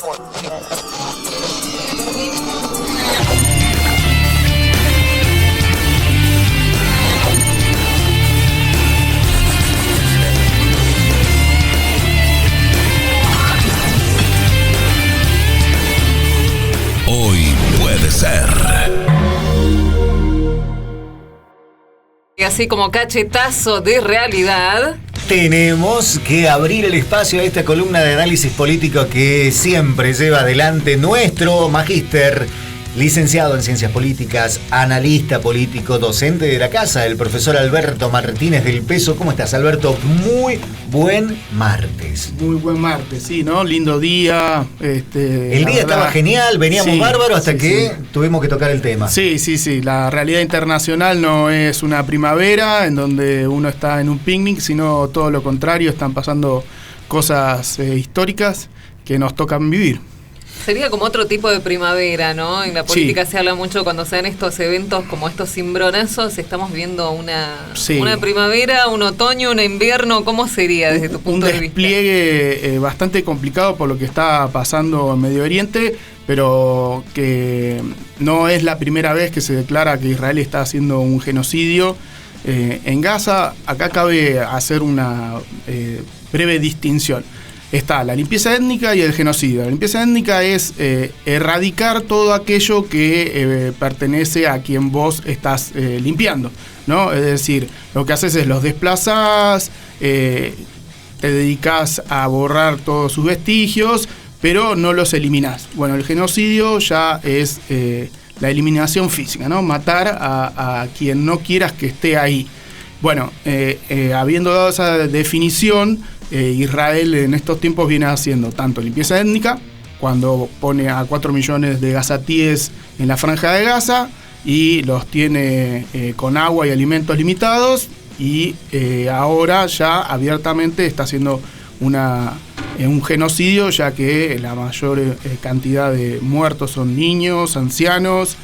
Hoy puede ser. Y así como cachetazo de realidad, tenemos que abrir el espacio a esta columna de análisis político que siempre lleva adelante nuestro magíster, licenciado en Ciencias Políticas, analista político, docente de la casa, el profesor Alberto Martínez del Peso. ¿Cómo estás, Alberto? Muy buen martes. Muy buen martes, sí, ¿no? Lindo día. El día estaba genial, veníamos bárbaro hasta que tuvimos que tocar el tema. Sí. La realidad internacional no es una primavera en donde uno está en un picnic, sino todo lo contrario, están pasando cosas históricas que nos tocan vivir. sería como otro tipo de primavera, ¿no? En la política se habla mucho cuando se dan estos eventos como estos cimbronazos. Estamos viendo una primavera, un otoño, un invierno. ¿Cómo sería desde tu punto de vista? Un despliegue bastante complicado por lo que está pasando en Medio Oriente, pero que no es la primera vez que se declara que Israel está haciendo un genocidio en Gaza. Acá cabe hacer una breve distinción. Está la limpieza étnica y el genocidio. La limpieza étnica es erradicar todo aquello que pertenece a quien vos estás limpiando, ¿no? Es decir, lo que haces es los desplazás, te dedicás a borrar todos sus vestigios, pero no los eliminás. Bueno, el genocidio ya es la eliminación física, ¿no? Matar a quien no quieras que esté ahí. Bueno, habiendo dado esa definición, Israel en estos tiempos viene haciendo tanto limpieza étnica, cuando pone a 4 millones de gazatíes en la franja de Gaza y los tiene con agua y alimentos limitados, y ahora ya abiertamente está haciendo un genocidio, ya que la mayor cantidad de muertos son niños, ancianos.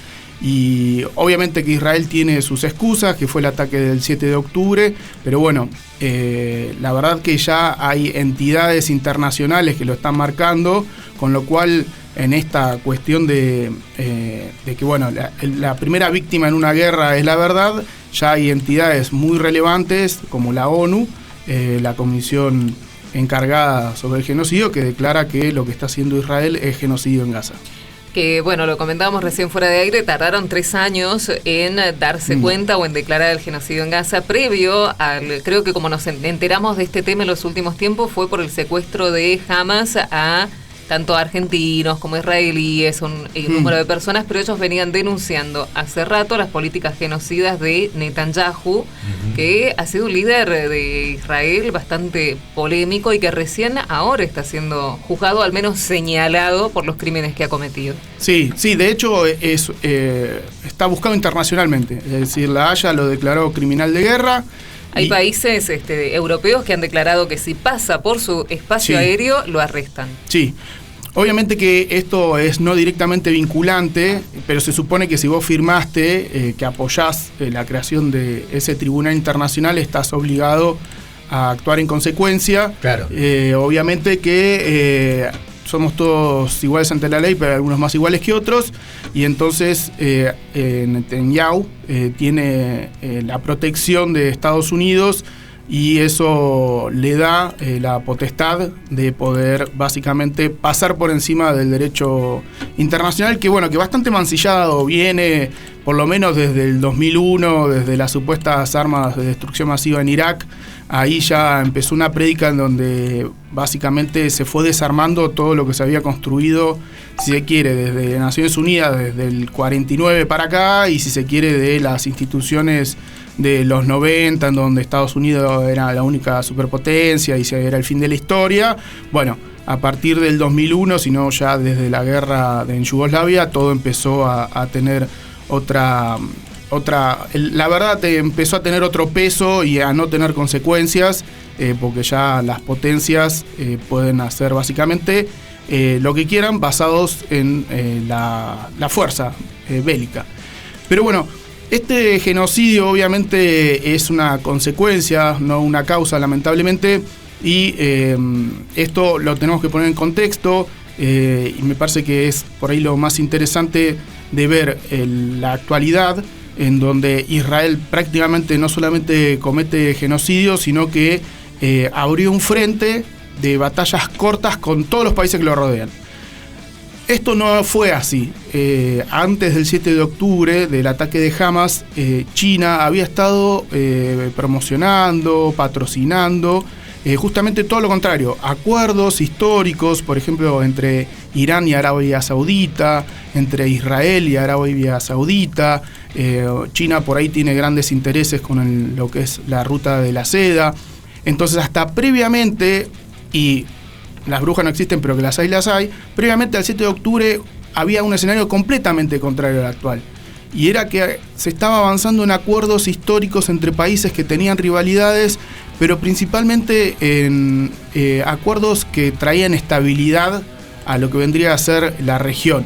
Y obviamente que Israel tiene sus excusas, que fue el ataque del 7 de octubre, pero bueno, la verdad que ya hay entidades internacionales que lo están marcando, con lo cual en esta cuestión de que bueno, la primera víctima en una guerra es la verdad, ya hay entidades muy relevantes como la ONU, la Comisión encargada sobre el genocidio, que declara que lo que está haciendo Israel es genocidio en Gaza. Que bueno, lo comentábamos recién fuera de aire, tardaron 3 años en darse cuenta o en declarar el genocidio en Gaza, previo al, creo que como nos enteramos de este tema en los últimos tiempos, fue por el secuestro de Hamas a tanto argentinos como israelíes, un número de personas, pero ellos venían denunciando hace rato las políticas genocidas de Netanyahu, que ha sido un líder de Israel bastante polémico y que recién ahora está siendo juzgado, al menos señalado por los crímenes que ha cometido. Sí, de hecho está buscado internacionalmente, es decir, la Haya lo declaró criminal de guerra. Hay países europeos que han declarado que si pasa por su espacio aéreo, lo arrestan. Sí. Obviamente que esto es no directamente vinculante, pero se supone que si vos firmaste que apoyás la creación de ese tribunal internacional, estás obligado a actuar en consecuencia. Claro. Obviamente que somos todos iguales ante la ley, pero algunos más iguales que otros, y entonces Netanyahu tiene la protección de Estados Unidos, y eso le da la potestad de poder básicamente pasar por encima del derecho internacional, que bueno, que bastante mancillado viene, por lo menos desde el 2001, desde las supuestas armas de destrucción masiva en Irak. Ahí ya empezó una prédica en donde básicamente se fue desarmando todo lo que se había construido, si se quiere, desde Naciones Unidas, desde el 49 para acá, y si se quiere, de las instituciones de los 90, en donde Estados Unidos era la única superpotencia y se era el fin de la historia. Bueno, a partir del 2001, sino ya desde la guerra en Yugoslavia, todo empezó a tener la verdad empezó a tener otro peso y a no tener consecuencias, porque ya las potencias pueden hacer básicamente lo que quieran, basados en la fuerza bélica. Pero bueno, este genocidio obviamente es una consecuencia, no una causa, lamentablemente, y esto lo tenemos que poner en contexto. y me parece que es por ahí lo más interesante de ver la actualidad, en donde Israel prácticamente no solamente comete genocidio, sino que abrió un frente de batallas cortas con todos los países que lo rodean. Esto no fue así. Antes del 7 de octubre, del ataque de Hamas, China había estado promocionando, patrocinando, justamente todo lo contrario, acuerdos históricos, por ejemplo, entre Irán y Arabia Saudita, entre Israel y Arabia Saudita. China por ahí tiene grandes intereses con lo que es la ruta de la seda. Entonces, hasta previamente, y las brujas no existen, pero que las hay, previamente al 7 de octubre había un escenario completamente contrario al actual. Y era que se estaba avanzando en acuerdos históricos entre países que tenían rivalidades, pero principalmente en acuerdos que traían estabilidad a lo que vendría a ser la región.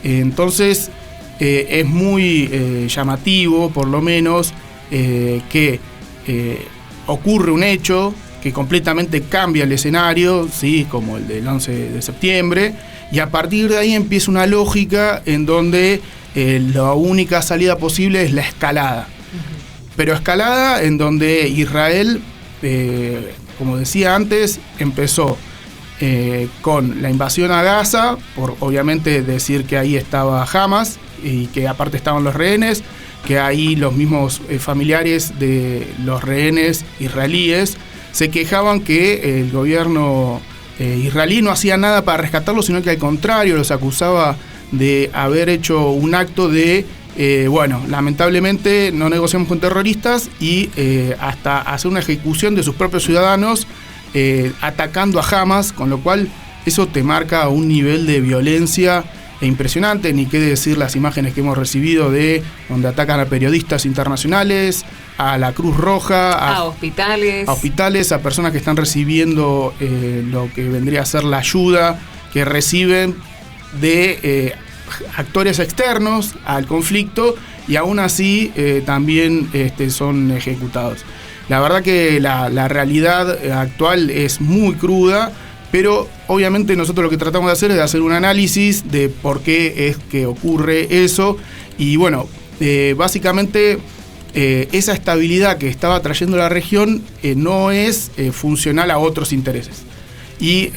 Entonces, es muy llamativo, por lo menos, que ocurre un hecho que completamente cambia el escenario, ¿sí? Como el del 11 de septiembre, y a partir de ahí empieza una lógica en donde la única salida posible es la escalada. Pero escalada en donde Israel, como decía antes, empezó con la invasión a Gaza, por obviamente decir que ahí estaba Hamas y que aparte estaban los rehenes, que ahí los mismos familiares de los rehenes israelíes se quejaban que el gobierno israelí no hacía nada para rescatarlos, sino que al contrario los acusaba de haber hecho un acto de, lamentablemente no negociamos con terroristas, y hasta hacer una ejecución de sus propios ciudadanos atacando a Hamas, con lo cual eso te marca un nivel de violencia impresionante. Ni qué decir las imágenes que hemos recibido de donde atacan a periodistas internacionales, a la Cruz Roja, a hospitales, a personas que están recibiendo lo que vendría a ser la ayuda que reciben de actores externos al conflicto, y aún así también son ejecutados. La verdad que la realidad actual es muy cruda, pero obviamente nosotros lo que tratamos de hacer es hacer un análisis de por qué es que ocurre eso, y bueno, básicamente esa estabilidad que estaba trayendo la región no es funcional a otros intereses. Y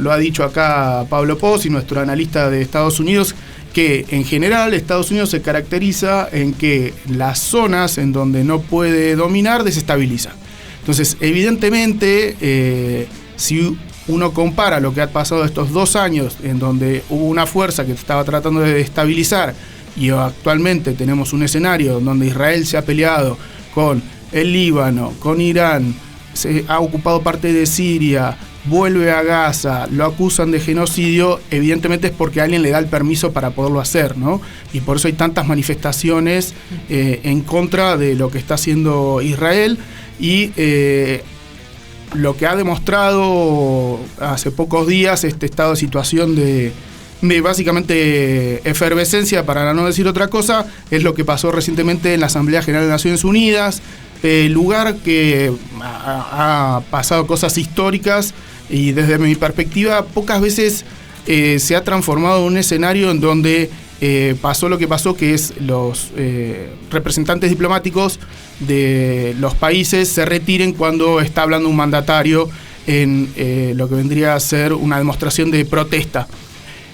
lo ha dicho acá Pablo Pozzi, nuestro analista de Estados Unidos, que en general Estados Unidos se caracteriza en que las zonas en donde no puede dominar desestabiliza. Entonces, evidentemente, si uno compara lo que ha pasado estos 2 años, en donde hubo una fuerza que estaba tratando de destabilizar, y actualmente tenemos un escenario donde Israel se ha peleado con el Líbano, con Irán, se ha ocupado parte de Siria, vuelve a Gaza, lo acusan de genocidio, evidentemente es porque alguien le da el permiso para poderlo hacer, ¿no? Y por eso hay tantas manifestaciones en contra de lo que está haciendo Israel, y lo que ha demostrado hace pocos días este estado de situación de básicamente efervescencia, para no decir otra cosa, es lo que pasó recientemente en la Asamblea General de Naciones Unidas, lugar que ha pasado cosas históricas, y desde mi perspectiva pocas veces se ha transformado en un escenario en donde pasó lo que pasó, que es los representantes diplomáticos de los países se retiren cuando está hablando un mandatario en lo que vendría a ser una demostración de protesta.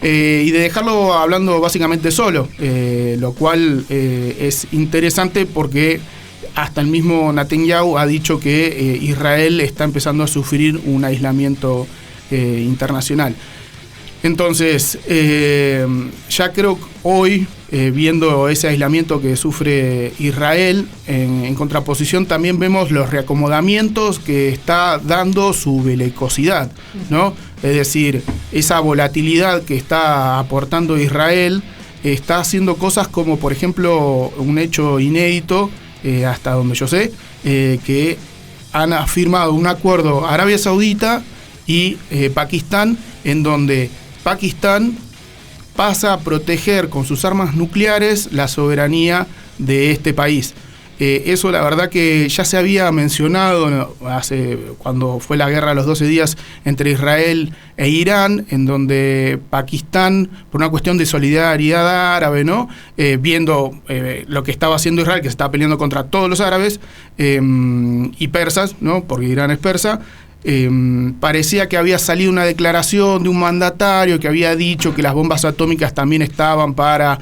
Y de dejarlo hablando básicamente solo, lo cual es interesante porque hasta el mismo Netanyahu ha dicho que Israel está empezando a sufrir un aislamiento internacional. Entonces, ya creo que hoy, viendo ese aislamiento que sufre Israel, en contraposición también vemos los reacomodamientos que está dando su belicosidad, ¿no? Es decir, esa volatilidad que está aportando Israel está haciendo cosas como, por ejemplo, un hecho inédito, hasta donde yo sé, que han firmado un acuerdo Arabia Saudita y Pakistán, en donde Pakistán pasa a proteger con sus armas nucleares la soberanía de este país. Eso la verdad que ya se había mencionado cuando fue la guerra de los 12 días entre Israel e Irán, en donde Pakistán, por una cuestión de solidaridad árabe, ¿no? Viendo lo que estaba haciendo Israel, que se estaba peleando contra todos los árabes y persas, ¿no? Porque Irán es persa. Parecía que había salido una declaración de un mandatario que había dicho que las bombas atómicas también estaban para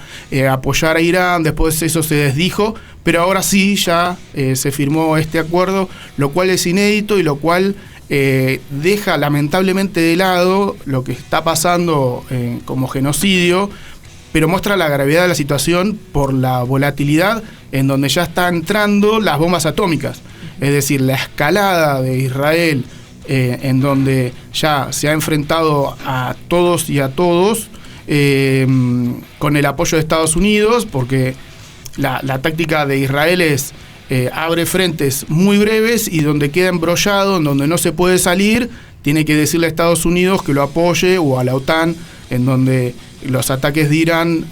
apoyar a Irán. Después eso se desdijo, pero ahora sí ya se firmó este acuerdo, lo cual es inédito y lo cual deja lamentablemente de lado lo que está pasando como genocidio, pero muestra la gravedad de la situación por la volatilidad en donde ya están entrando las bombas atómicas. Es decir, la escalada de Israel, en donde ya se ha enfrentado a todos y a todos con el apoyo de Estados Unidos, porque la táctica de Israel es abre frentes muy breves y donde queda embrollado, en donde no se puede salir, tiene que decirle a Estados Unidos que lo apoye, o a la OTAN, en donde los ataques de Irán,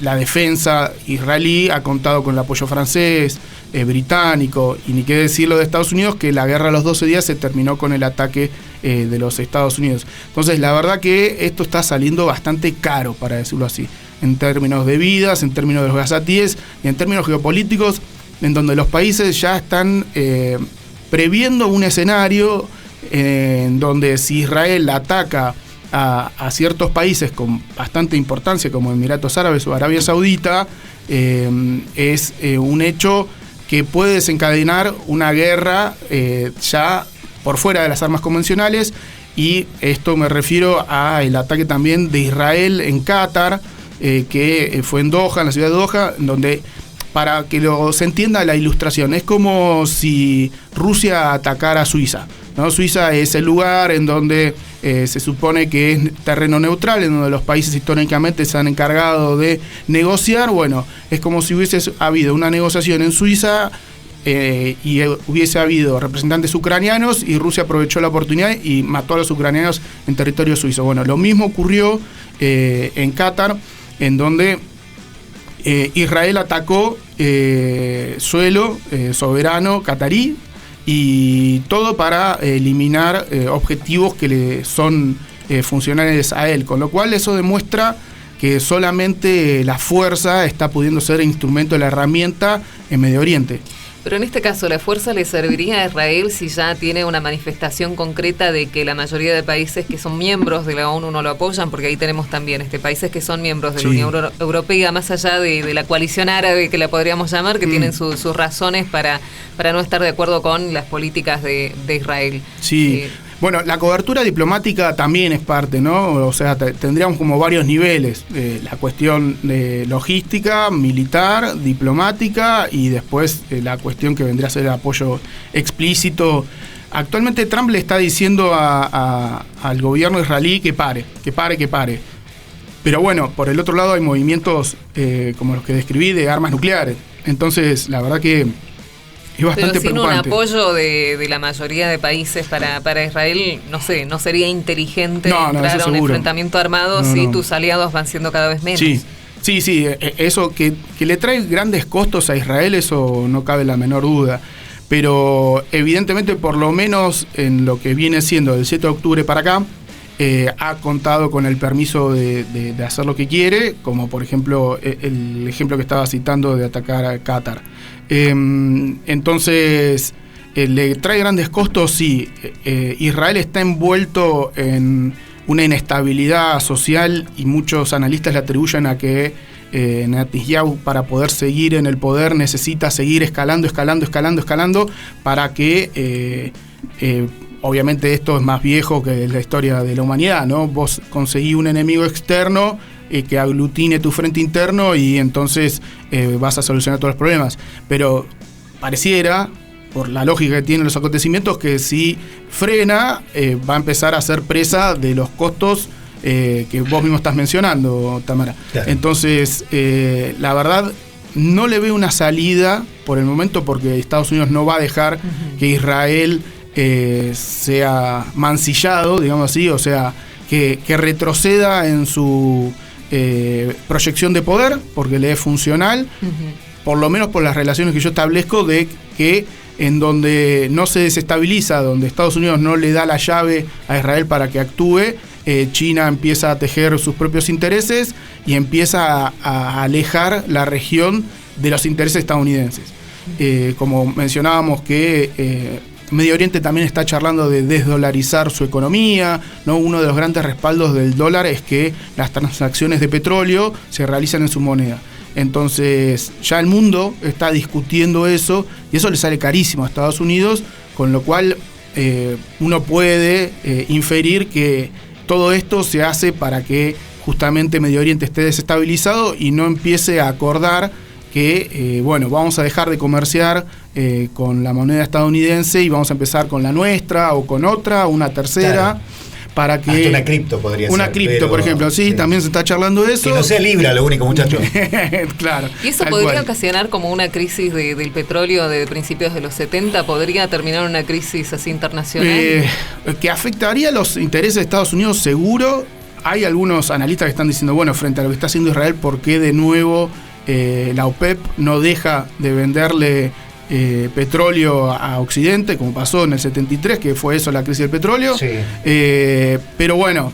la defensa israelí ha contado con el apoyo francés, británico, y ni qué decirlo de Estados Unidos, que la guerra de los 12 días se terminó con el ataque de los Estados Unidos. Entonces la verdad que esto está saliendo bastante caro, para decirlo así, en términos de vidas, en términos de los gazatíes y en términos geopolíticos, en donde los países ya están previendo un escenario en donde si Israel ataca a ciertos países con bastante importancia, como Emiratos Árabes o Arabia Saudita, es un hecho que puede desencadenar una guerra ya por fuera de las armas convencionales, y esto me refiero al ataque también de Israel en Qatar, que fue en Doha, en la ciudad de Doha, donde, para que se entienda la ilustración, es como si Rusia atacara a Suiza, ¿no? Suiza es el lugar en donde se supone que es terreno neutral, en donde los países históricamente se han encargado de negociar. Bueno, es como si hubiese habido una negociación en Suiza y hubiese habido representantes ucranianos, y Rusia aprovechó la oportunidad y mató a los ucranianos en territorio suizo. Bueno, lo mismo ocurrió en Qatar, en donde Israel atacó suelo soberano catarí, y todo para eliminar objetivos que le son funcionales a él, con lo cual eso demuestra que solamente la fuerza está pudiendo ser instrumento de la herramienta en Medio Oriente. Pero en este caso, ¿la fuerza le serviría a Israel si ya tiene una manifestación concreta de que la mayoría de países que son miembros de la ONU no lo apoyan? Porque ahí tenemos también países que son miembros de la Unión Europea, más allá de la coalición árabe, que la podríamos llamar, que tienen sus razones para no estar de acuerdo con las políticas de Israel. Sí. Bueno, la cobertura diplomática también es parte, ¿no? O sea, tendríamos como varios niveles. La cuestión de logística, militar, diplomática, y después la cuestión que vendría a ser el apoyo explícito. Actualmente Trump le está diciendo al gobierno israelí que pare. Pero bueno, por el otro lado hay movimientos como los que describí de armas nucleares. Entonces, la verdad que es bastante preocupante. Pero sin un apoyo de la mayoría de países para Israel, no sé, no sería inteligente entrar a un enfrentamiento armado si tus aliados van siendo cada vez menos. Sí, eso que le trae grandes costos a Israel, eso no cabe la menor duda. Pero evidentemente, por lo menos en lo que viene siendo del 7 de octubre para acá, ha contado con el permiso de hacer lo que quiere, como por ejemplo el ejemplo que estaba citando de atacar a Qatar. Entonces, ¿le trae grandes costos? Sí. Israel está envuelto en una inestabilidad social, y muchos analistas le atribuyen a que Netanyahu, para poder seguir en el poder, necesita seguir escalando para que obviamente esto es más viejo que la historia de la humanidad, ¿no? Vos conseguís un enemigo externo que aglutine tu frente interno, y entonces vas a solucionar todos los problemas. Pero pareciera, por la lógica que tienen los acontecimientos, que si frena, va a empezar a ser presa de los costos que vos mismo estás mencionando, Tamara. Claro. Entonces, la verdad, no le veo una salida por el momento, porque Estados Unidos no va a dejar que Israel sea mancillado, digamos así, o sea, que retroceda en su proyección de poder, porque le es funcional. por lo menos por las relaciones que yo establezco, de que en donde no se desestabiliza, donde Estados Unidos no le da la llave a Israel para que actúe, China empieza a tejer sus propios intereses y empieza a alejar la región de los intereses estadounidenses. Como mencionábamos que Medio Oriente también está charlando de desdolarizar su economía, ¿no? Uno de los grandes respaldos del dólar es que las transacciones de petróleo se realizan en su moneda. Entonces ya el mundo está discutiendo eso y eso le sale carísimo a Estados Unidos, con lo cual uno puede inferir que todo esto se hace para que justamente Medio Oriente esté desestabilizado y no empiece a acordar que, vamos a dejar de comerciar con la moneda estadounidense y vamos a empezar con la nuestra o con otra, una tercera. Claro. Para que hasta una cripto podría ser. Una cripto, por ejemplo, sí, también se está charlando de eso. Que no sea Libra lo único, muchachos. Claro. ¿Y eso podría ocasionar como una crisis del petróleo de principios de los 70? ¿Podría terminar una crisis así internacional? Que afectaría los intereses de Estados Unidos, seguro. Hay algunos analistas que están diciendo, bueno, frente a lo que está haciendo Israel, ¿por qué de nuevo la OPEP no deja de venderle petróleo a Occidente, como pasó en el 73, que fue eso, la crisis del petróleo? Sí. Pero bueno,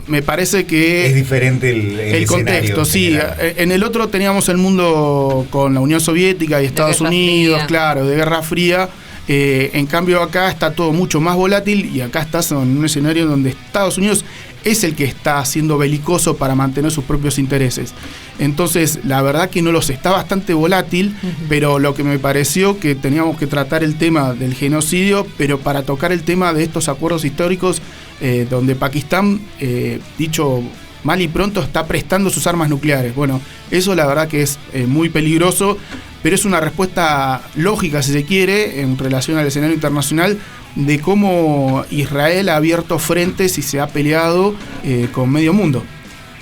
me parece que es diferente el contexto, sí. En el otro teníamos el mundo con la Unión Soviética y Estados Unidos, claro, de Guerra Fría. En cambio acá está todo mucho más volátil y acá estás en un escenario donde Estados Unidos es el que está siendo belicoso para mantener sus propios intereses. Entonces, la verdad que no los está bastante volátil, pero lo que me pareció que teníamos que tratar el tema del genocidio, pero para tocar el tema de estos acuerdos históricos, donde Pakistán, dicho mal y pronto, está prestando sus armas nucleares. Bueno, eso la verdad que es muy peligroso, pero es una respuesta lógica, si se quiere, en relación al escenario internacional, de cómo Israel ha abierto frentes y se ha peleado con medio mundo.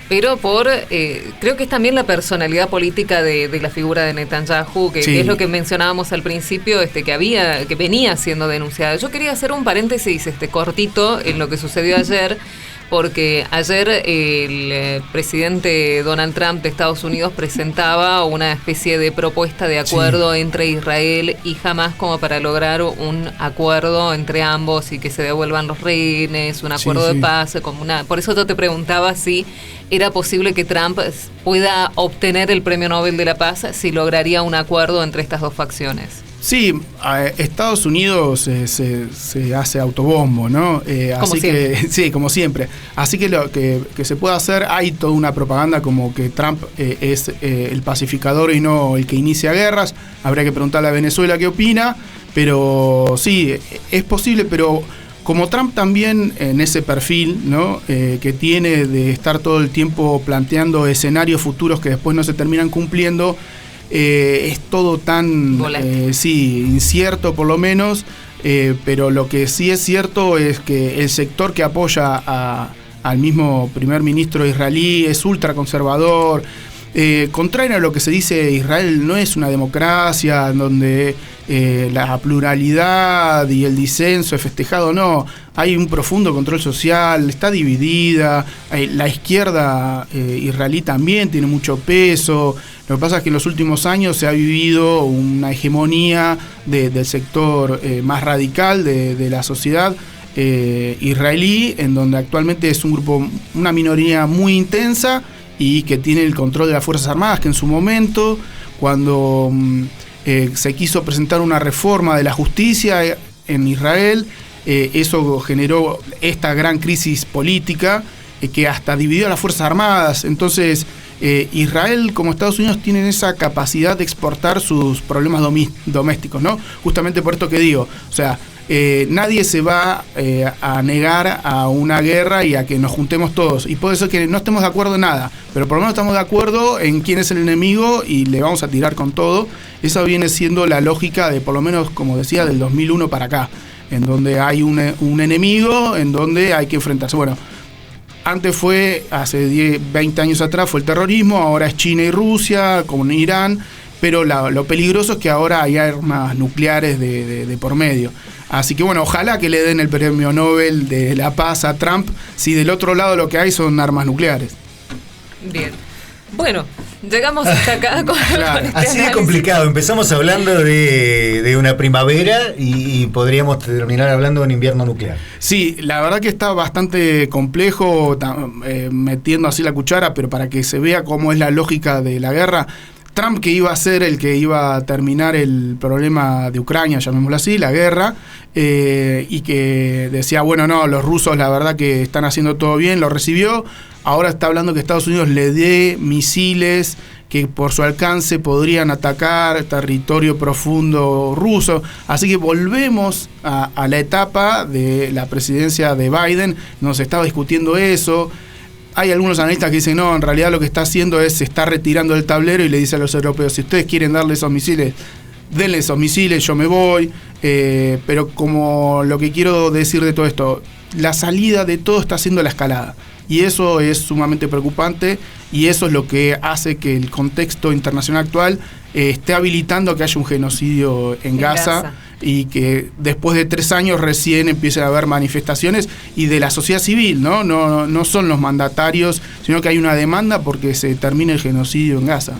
Pero creo que es también la personalidad política de la figura de Netanyahu, que es lo que mencionábamos al principio, que venía siendo denunciada. Yo quería hacer un paréntesis cortito en lo que sucedió ayer, porque ayer el presidente Donald Trump de Estados Unidos presentaba una especie de propuesta de acuerdo entre Israel y Hamás como para lograr un acuerdo entre ambos y que se devuelvan los rehenes, un acuerdo de paz. Por eso yo te preguntaba si era posible que Trump pueda obtener el Premio Nobel de la Paz si lograría un acuerdo entre estas dos facciones. Sí, Estados Unidos se hace autobombo, ¿no? Así que sí, como siempre. Así que lo que se puede hacer, hay toda una propaganda como que Trump es el pacificador y no el que inicia guerras. Habría que preguntarle a Venezuela qué opina, pero sí, es posible, pero como Trump también en ese perfil, ¿no? Que tiene de estar todo el tiempo planteando escenarios futuros que después no se terminan cumpliendo, es todo tan incierto por lo menos, pero lo que sí es cierto es que el sector que apoya al mismo primer ministro israelí es ultraconservador. Contrario a lo que se dice, Israel no es una democracia donde la pluralidad y el disenso es festejado, no. Hay un profundo control social, está dividida, la izquierda israelí también tiene mucho peso. Lo que pasa es que en los últimos años se ha vivido una hegemonía del sector más radical de la sociedad israelí, en donde actualmente es un grupo, una minoría muy intensa y que tiene el control de las Fuerzas Armadas, que en su momento, cuando se quiso presentar una reforma de la justicia en Israel, eso generó esta gran crisis política que hasta dividió a las Fuerzas Armadas. Entonces, Israel como Estados Unidos tienen esa capacidad de exportar sus problemas domésticos, ¿no? Justamente por esto que digo, o sea, nadie se va a negar a una guerra y a que nos juntemos todos, y puede ser que no estemos de acuerdo en nada, pero por lo menos estamos de acuerdo en quién es el enemigo y le vamos a tirar con todo. Esa viene siendo la lógica de, por lo menos, como decía, del 2001 para acá, en donde hay un enemigo, en donde hay que enfrentarse. Bueno, antes fue, hace 10, 20 años atrás fue el terrorismo, ahora es China y Rusia, como en Irán, pero lo peligroso es que ahora hay armas nucleares de por medio. Así que bueno, ojalá que le den el Premio Nobel de la Paz a Trump, si del otro lado lo que hay son armas nucleares. Bien. Bueno, Llegamos hasta acá con este Así de análisis. complicado. Empezamos hablando de una primavera y podríamos terminar hablando de un invierno nuclear. Sí, la verdad que está bastante complejo, metiendo así la cuchara, pero para que se vea cómo es la lógica de la guerra. Trump, que iba a ser el que iba a terminar el problema de Ucrania, llamémoslo así, la guerra, y que decía, bueno, no, los rusos la verdad que están haciendo todo bien, lo recibió. Ahora está hablando que Estados Unidos le dé misiles que por su alcance podrían atacar territorio profundo ruso. Así que volvemos a la etapa de la presidencia de Biden. Nos estaba discutiendo eso. Hay algunos analistas que dicen, no, en realidad lo que está haciendo es se está retirando del tablero y le dice a los europeos, si ustedes quieren darle esos misiles, denle esos misiles, yo me voy. Pero como lo que quiero decir de todo esto, la salida de todo está siendo la escalada. Y eso es sumamente preocupante y eso es lo que hace que el contexto internacional actual esté habilitando que haya un genocidio en Gaza. Y que después de 3 años recién empiecen a haber manifestaciones y de la sociedad civil, ¿no? No son los mandatarios, sino que hay una demanda porque se termine el genocidio en Gaza.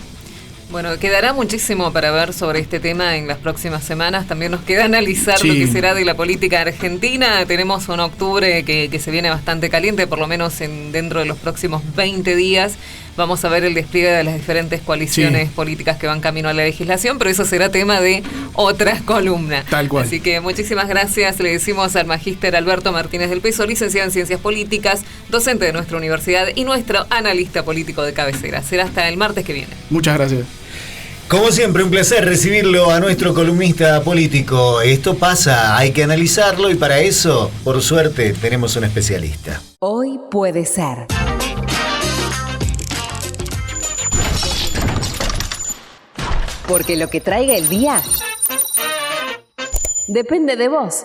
Bueno, quedará muchísimo para ver sobre este tema en las próximas semanas. También nos queda analizar lo que será de la política argentina. Tenemos un octubre que se viene bastante caliente, por lo menos dentro de los próximos 20 días. Vamos a ver el despliegue de las diferentes coaliciones políticas que van camino a la legislación, pero eso será tema de otras columnas. Tal cual. Así que muchísimas gracias. Le decimos al magíster Alberto Martínez del Peso, licenciado en Ciencias Políticas, docente de nuestra universidad y nuestro analista político de cabecera. Será hasta el martes que viene. Muchas gracias. Como siempre, un placer recibirlo a nuestro columnista político. Esto pasa, hay que analizarlo y para eso, por suerte, tenemos un especialista. Hoy puede ser. Porque lo que traiga el día depende de vos.